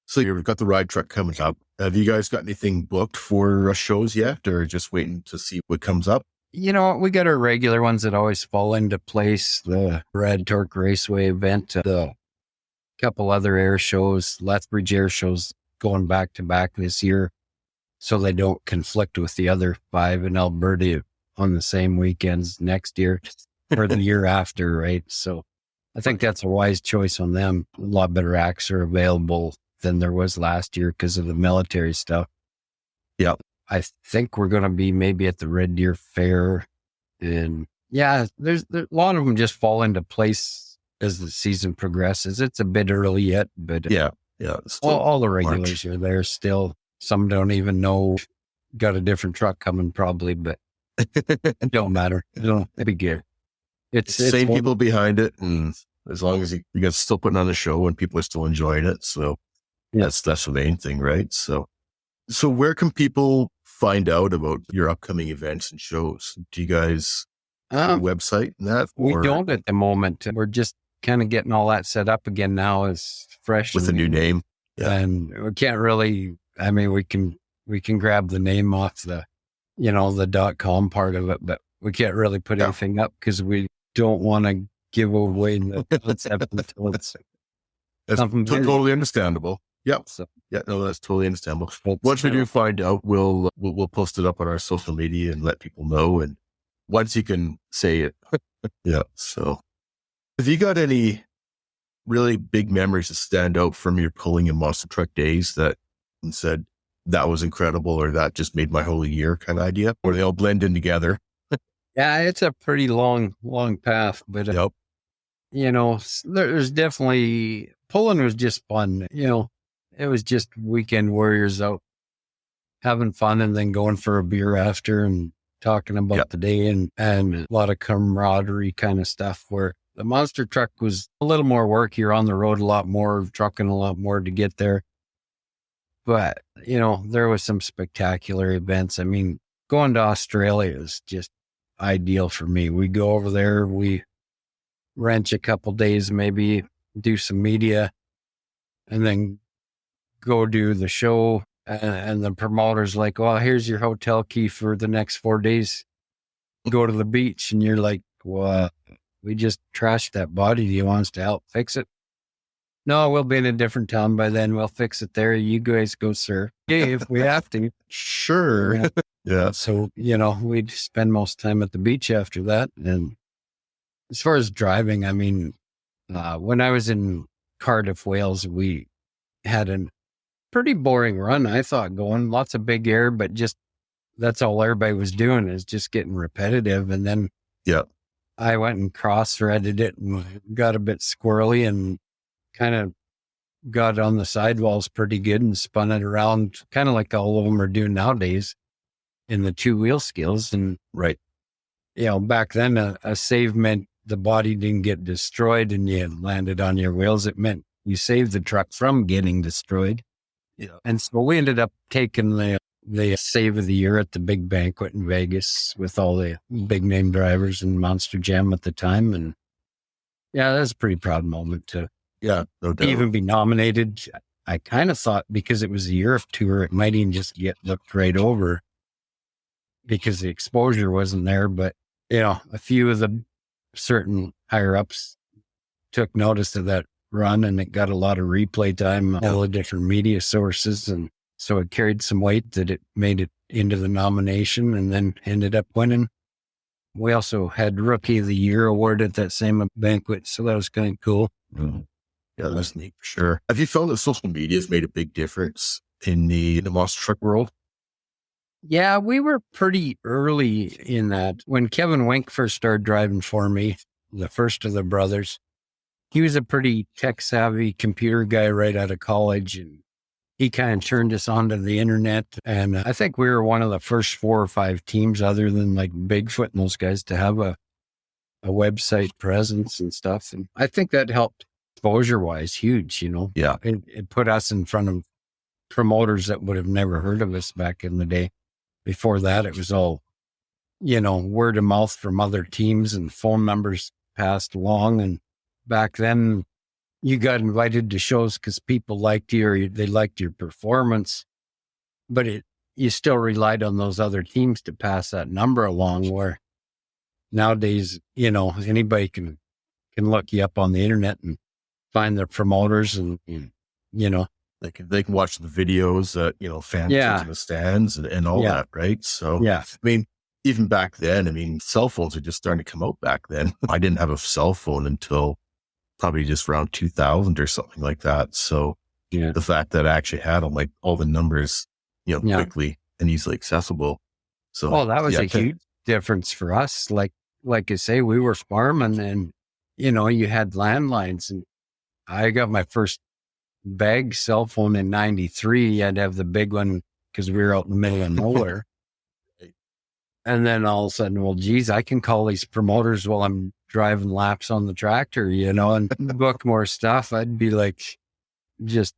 So you've got the ride truck coming up. Have you guys got anything booked for shows yet, or just waiting to see what comes up? We got our regular ones that always fall into place. The Rad Torque Raceway event, the couple other air shows, Lethbridge air shows going back to back this year, so they don't conflict with the other 5 in Alberta on the same weekends next year or the year after, right? So I think that's a wise choice on them. A lot better acts are available than there was last year because of the military stuff. Yeah. I think we're going to be maybe at the Red Deer Fair. And yeah, there's a lot of them just fall into place as the season progresses. It's a bit early yet, but yeah. All the regulars are there still. Some don't even know, got a different truck coming probably, but it don't matter. It'll be good. It's the same people behind it. And as long as you guys still putting on the show and people are still enjoying it. So that's the main thing, right? So where can people find out about your upcoming events and shows? Do you guys have a website and that? We don't at the moment. We're just kind of getting all that set up again now as fresh. With a new name. Yeah. And we can't really, we can grab the name off the, the .com part of it, but we can't really put anything up because we don't want to give away the concept until it's something totally understandable. Yeah. So, that's totally understandable. Once we do find out, we'll post it up on our social media and let people know. And once you can say it. Yeah. So have you got any really big memories that stand out from your pulling and monster truck days that said that was incredible, or that just made my whole year kind of idea, or they all blend in together? Yeah, it's a pretty long path, but there's definitely pulling was just fun. It was just weekend warriors out having fun and then going for a beer after and talking about the day and a lot of camaraderie kind of stuff, where the monster truck was a little more work. You're on the road a lot more, trucking a lot more to get there. But, there was some spectacular events. Going to Australia is just ideal for me. We go over there, we wrench a couple days, maybe do some media, and then go do the show. And the promoter's like, well, here's your hotel key for the next 4 days. Go to the beach. And you're like, well, we just trashed that body. Do you want us to help fix it? No, we'll be in a different town by then. We'll fix it there. You guys go, sir. Yeah, if we have to. Sure. Yeah. Yeah. So, we'd spend most time at the beach after that. And as far as driving, I mean, when I was in Cardiff, Wales, we had a pretty boring run, I thought, going. Lots of big air, but just that's all everybody was doing is just getting repetitive. And then I went and cross-threaded it and got a bit squirrely and kind of got on the sidewalls pretty good and spun it around kind of like all of them are doing nowadays in the 2-wheel skills. And right. Back then a save meant the body didn't get destroyed and you landed on your wheels. It meant you saved the truck from getting destroyed. Yeah. And so we ended up taking the save of the year at the big banquet in Vegas with all the big name drivers and Monster Jam at the time. And yeah, that was a pretty proud moment to no doubt. even be nominated. I kind of thought because it was a Europe tour, it might even just get looked right over because the exposure wasn't there. But, a few of the certain higher ups took notice of that run and it got a lot of replay time, all the different media sources. And so it carried some weight that it made it into the nomination and then ended up winning. We also had Rookie of the Year award at that same banquet. So that was kind of cool. Mm-hmm. Yeah, that's neat for sure. Have you found that social media has made a big difference in the monster truck world? Yeah, we were pretty early in that. When Kevin Wink first started driving for me, the first of the brothers, he was a pretty tech-savvy computer guy right out of college, and he kind of turned us onto the internet. And I think we were one of the first 4 or 5 teams, other than like Bigfoot and those guys, to have a website presence and stuff. And I think that helped exposure-wise, huge, Yeah. It put us in front of promoters that would have never heard of us back in the day. Before that, it was all, word of mouth from other teams and phone numbers passed along. And back then, you got invited to shows because people liked you or they liked your performance, but you still relied on those other teams to pass that number along, where nowadays, anybody can look you up on the internet and find their promoters and They can watch the videos that, fans in the stands and all that, right? So, yeah. I mean, even back then, cell phones are just starting to come out back then. I didn't have a cell phone until probably just around 2000 or something like that. So the fact that I actually had all the numbers, quickly and easily accessible. So, that was a huge difference for us. Like I say, we were farming and, you had landlines, and I got my first bag cell phone in 93. I'd have the big one because we were out in the middle of nowhere. And then all of a sudden, well, geez, I can call these promoters while I'm driving laps on the tractor, and book more stuff. I'd be like just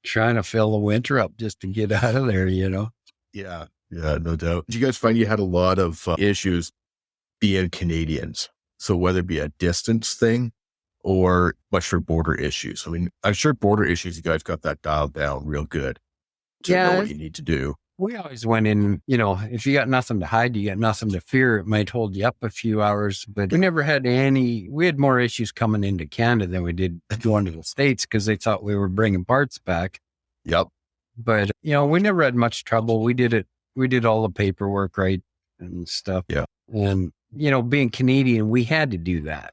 trying to fill the winter up just to get out of there, Yeah, no doubt. Did you guys find you had a lot of issues being Canadians? So whether it be a distance thing or much for border issues. I'm sure border issues, you guys got that dialed down real good to know what you need to do. We always went in, if you got nothing to hide, you got nothing to fear. It might hold you up a few hours, but we never had we had more issues coming into Canada than we did going to the States because they thought we were bringing parts back. Yep. But, we never had much trouble. We did all the paperwork right and stuff. Yeah. And, being Canadian, we had to do that.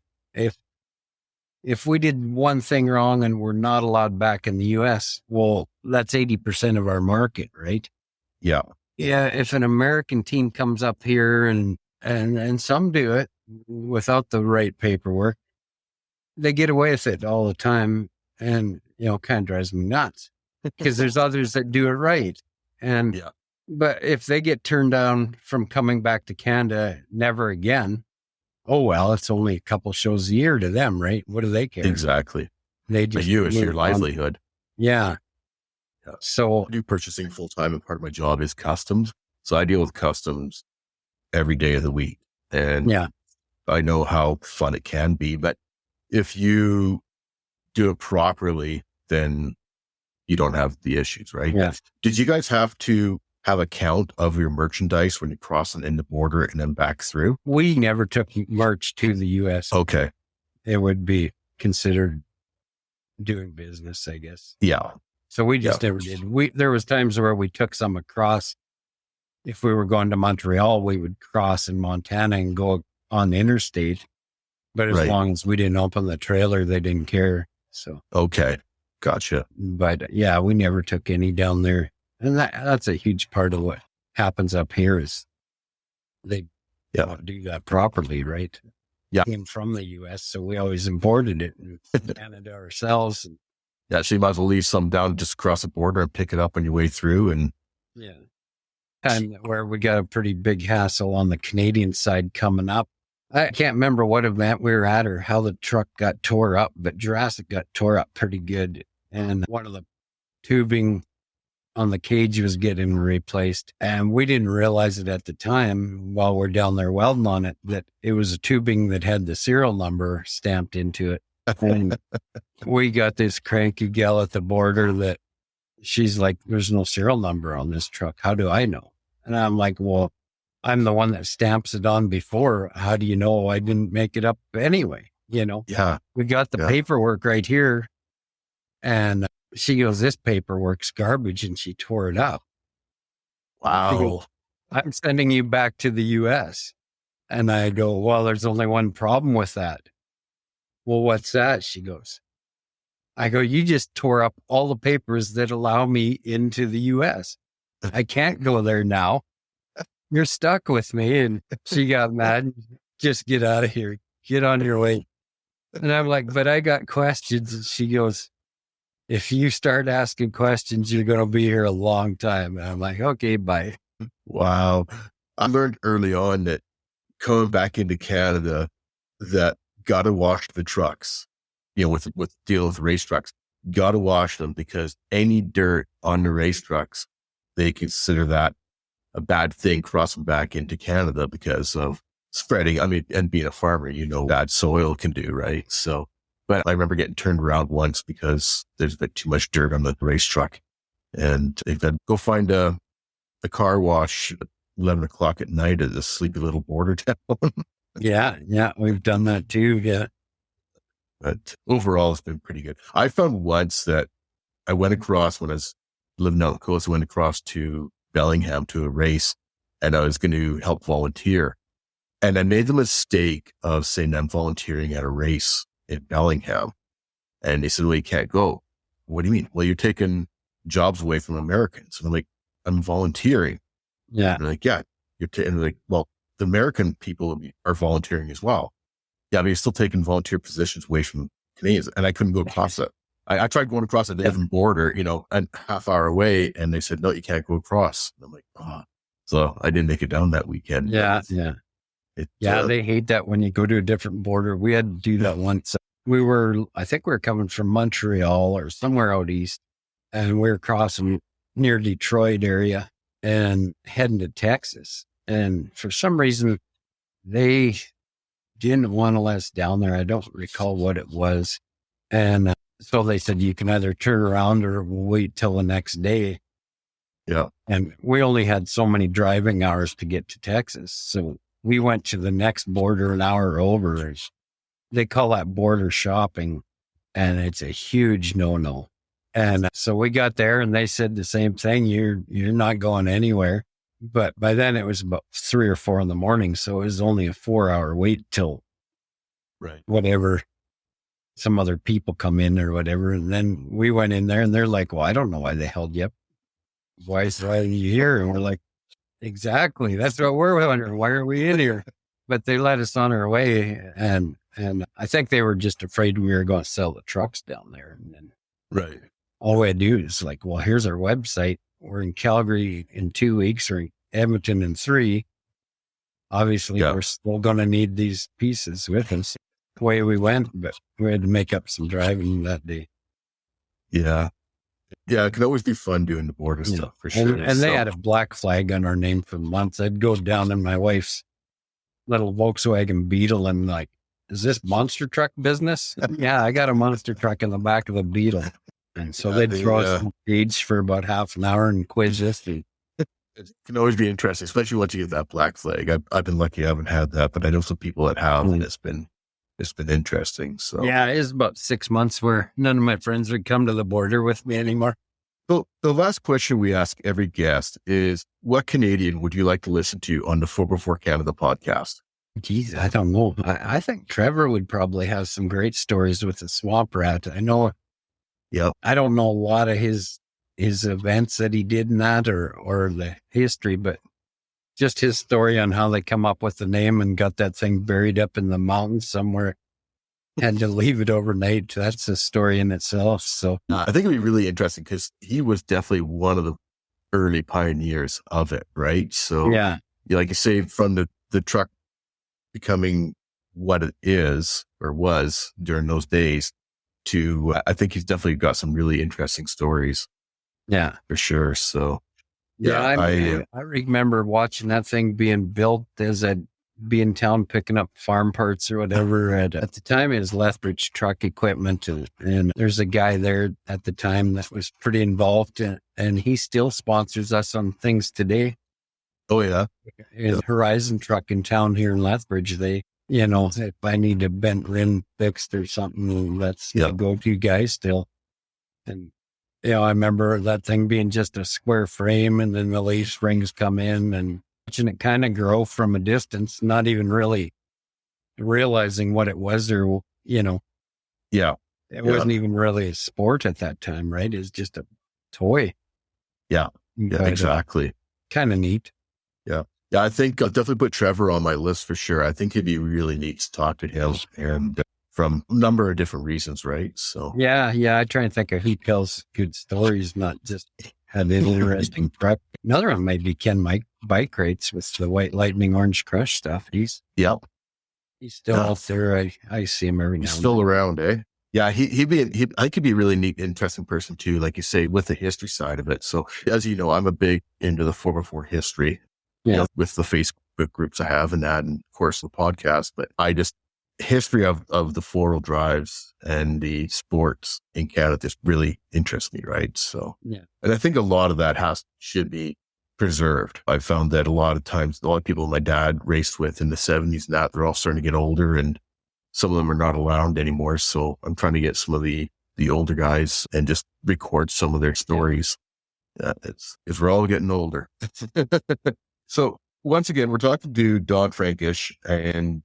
If we did one thing wrong and we're not allowed back in the US, well, that's 80% of our market, right? Yeah. Yeah. If an American team comes up here and some do it without the right paperwork, they get away with it all the time. And, kind of drives me nuts because there's others that do it right. And, but if they get turned down from coming back to Canada, never again. Oh, well, it's only a couple shows a year to them, right? What do they care? Exactly. They just it's your livelihood. Yeah. So I do purchasing full time, and part of my job is customs. So I deal with customs every day of the week. And Yeah. I know how fun it can be, but if you do it properly, then you don't have the issues, right? Yeah. Did you guys have to have a count of your merchandise when you cross an in the border and then back through? We never took merch to the U.S. Okay. It would be considered doing business, I guess. Yeah. So we just never did. There was times where we took some across. If we were going to Montreal, we would cross in Montana and go on the interstate. But as Right. long as we didn't open the trailer, they didn't care. So, Okay. Gotcha. but yeah, we never took any down there. And that's a huge part of what happens up here is they don't do that properly, right? Yeah. Came from the U.S., so we always imported it in Canada ourselves. And, Yeah. So you might as well leave some down just across the border and pick it up on your way through. And yeah. And where we got a pretty big hassle on the Canadian side coming up. I can't remember what event we were at or how the truck got tore up, but Jurassic got tore up pretty good. And one of the tubing on the cage was getting replaced. And we didn't realize it at the time while we're down there welding on it, that it was a tubing that had the serial number stamped into it. And we got this cranky gal at the border that she's like, there's no serial number on this truck. How do I know? And I'm like, well, I'm the one that stamps it on before. How do you know I didn't make it up anyway? You know, yeah. we got the paperwork right here. And she goes, this paperwork's garbage. And she tore it up. Wow. She goes, I'm sending you back to the U.S. And I go, well, there's only one problem with that. Well, what's that? She goes, I go, you just tore up all the papers that allow me into the U.S. I can't go there now. You're stuck with me. And she got mad. Just get out of here. Get on your way. And I'm like, but I got questions. And she goes, if you start asking questions, you're going to be here a long time. And I'm like, okay, bye. Wow. I learned early on that coming back into Canada, that got to wash the trucks, you know, with dealing with race trucks, got to wash them because any dirt on the race trucks, they consider that a bad thing crossing back into Canada because of spreading. I mean, and being a farmer, you know, bad soil can do, right? So, but I remember getting turned around once because there's been too much dirt on the race truck. And they said, go find a car wash at 11 o'clock at night at this sleepy little border town. Yeah. We've done that too. Yeah. But overall, it's been pretty good. I found once that I went across when I was living out the coast, I went across to Bellingham to a race and I was going to help volunteer. And I made the mistake of saying I'm volunteering at a race in Bellingham. And they said, well, you can't go. What do you mean? Well, you're taking jobs away from Americans. And I'm like, I'm volunteering. Yeah. And they're like, yeah, and like, well, the American people are volunteering as well. Yeah, but you're still taking volunteer positions away from Canadians. And I couldn't go across it. I tried going across a different border, you know, a half hour away. And they said, no, you can't go across. And I'm like, oh. So I didn't make it down that weekend. Yeah. They hate that when you go to a different border. We had to do that once. I think we were coming from Montreal or somewhere out east, and we were crossing near Detroit area and heading to Texas. And for some reason, they didn't want to let us down there. I don't recall what it was. And so they said, you can either turn around or wait till the next day. Yeah. And we only had so many driving hours to get to Texas. So we went to the next border an hour over. They call that border shopping, and it's a huge no-no. And so we got there and they said the same thing. You're not going anywhere. But by then it was about 3 or 4 in the morning. So it was only a 4-hour wait till whatever, some other people come in or whatever. And then we went in there and they're like, well, I don't know why they held you up. Why are you here? And we're like, exactly. That's what we're wondering. Why are we in here? But they let us on our way. And I think they were just afraid we were going to sell the trucks down there. And then all we had to do is like, well, here's our website. We're in Calgary in 2 weeks or in Edmonton in 3. Obviously, we're still going to need these pieces with us. The way we went, but we had to make up some driving that day. Yeah. Yeah, it can always be fun doing the border stuff for sure. And they had a black flag on our name for months. I'd go down in my wife's little Volkswagen Beetle and like, is this monster truck business? Yeah, I got a monster truck in the back of the Beetle. And so they'd throw us on stage for about half an hour and quiz us. It can always be interesting, especially once you get that black flag. I've been lucky I haven't had that, but I know some people that have, and it's been interesting. So yeah, it was about 6 months where none of my friends would come to the border with me anymore. So the last question we ask every guest is, what Canadian would you like to listen to on the 4x4 Canada podcast? Geez, I don't know. I think Trevor would probably have some great stories with the swamp rat. I know. Yeah. I don't know a lot of his events that he did in that or the history, but just his story on how they come up with the name and got that thing buried up in the mountains somewhere. Had to leave it overnight. That's a story in itself. So I think it'd be really interesting because he was definitely one of the early pioneers of it, right? So yeah, like you say, from the truck becoming what it is or was during those days to, I think he's definitely got some really interesting stories. Yeah, for sure. So I remember watching that thing being built as I'd be in town picking up farm parts or whatever. At the time, it was Lethbridge Truck Equipment, and there's a guy there at the time that was pretty involved, and he still sponsors us on things today. Oh yeah, Horizon Truck in town here in Lethbridge, they, if I need a bent rim fixed or something, that's the go-to guy still. And I remember that thing being just a square frame, and then the leaf springs come in, and watching it kind of grow from a distance, not even really realizing what it was, or it wasn't even really a sport at that time, right? It's just a toy. Yeah, exactly. Kind of neat. Yeah, I think I'll definitely put Trevor on my list for sure. I think it'd be really neat to talk to him, and from a number of different reasons, right? So yeah, I try and think of who tells good stories, not just had an interesting prep. Another one might be Ken Mike Bike Rates with the White Lightning Orange Crush stuff. He's still out there. I see him every now and then. Still around, eh? Yeah, I think he'd be a really neat, interesting person too, like you say, with the history side of it. So as you know, I'm a big into the 4x4 history, with the Facebook groups I have and that, and of course the podcast, but history of the 4-wheel drives and the sports in Canada just really interests me, right? So, and I think a lot of that should be preserved. I found that a lot of times, a lot of people my dad raced with in the 70s and that, they're all starting to get older, and some of them are not around anymore. So I'm trying to get some of the older guys and just record some of their stories. Yeah, it's we're all getting older. So once again, we're talking to Don Frankish, and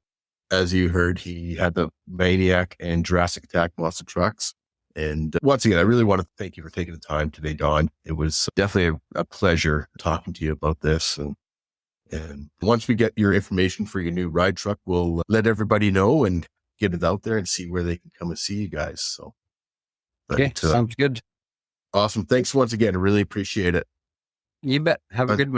as you heard, he had the Maniac and Jurassic Attack monster trucks. And once again, I really want to thank you for taking the time today, Don. It was definitely a pleasure talking to you about this. And once we get your information for your new ride truck, we'll let everybody know and get it out there and see where they can come and see you guys. So, sounds good. Awesome. Thanks once again. I really appreciate it. You bet. Have a good one.